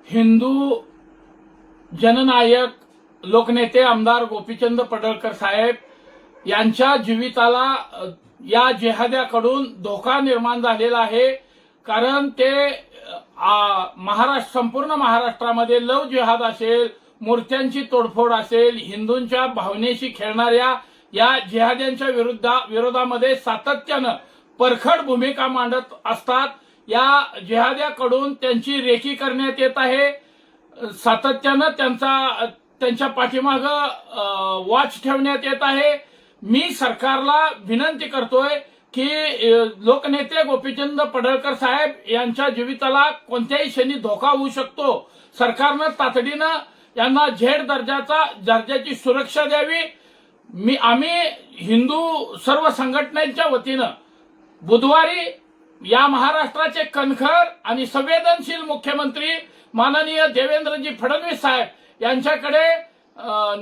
हिंदू जननायक लोकनेते आमदार गोपीचंद पडळकर साहेब यांच्या जीविताला या जिहाद्याकडून धोका निर्माण झालेला आहे। कारण ते संपूर्ण महाराष्ट्रामध्ये लव जिहाद असेल, मूर्त्यांची तोडफोड असेल, हिंदूंच्या भावनेशी खेळणाऱ्या या जिहाद्यांच्या विरोधामध्ये सातत्यानं परखड भूमिका मांडत असतात। या जिहाद्याकडून त्यांची रेकी करण्यात येत आहे। सातत्यानं त्यांच्या पाठीमागं वॉच ठेवण्यात येत आहे। मी सरकारला विनंती करतोय की लोकनेते गोपीचंद पडळकर साहेब यांच्या जीविताला कोणत्याही क्षणी धोका होऊ शकतो। सरकारनं तातडीनं यांना झेड दर्जाची सुरक्षा द्यावी। आम्ही हिंदू सर्व संघटनांच्या वतीनं बुधवारी या महाराष्ट्राचे कणखर आणि संवेदनशील मुख्यमंत्री माननीय देवेंद्रजी फडणवीस साहेब यांच्याकडे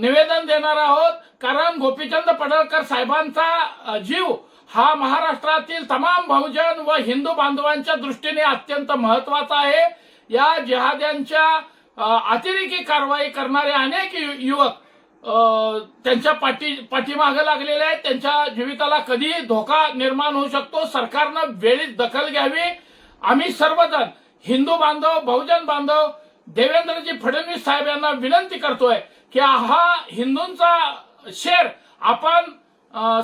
निवेदन देणार आहोत। कारण गोपीचंद पडळकर साहेबांचा जीव हा महाराष्ट्रातील तमाम बहुजन व हिंदू बांधवांच्या दृष्टीने अत्यंत महत्वाचा आहे। या जिहाद्यांच्या अतिरेकी कारवाई करणारे अनेक युवक त्यांच्या पाठीमागे लागलेले आहेत। त्यांच्या जीविताला कधी धोका निर्माण होऊ शकतो। सरकारनं वेळीच दखल घ्यावी। आम्ही सर्वजण हिंदू बांधव, बहुजन बांधव देवेंद्रजी फडणवीस साहेब यांना विनंती करतोय की हा हिंदूंचा शेर आपण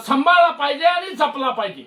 सांभाळला पाहिजे आणि जपला पाहिजे।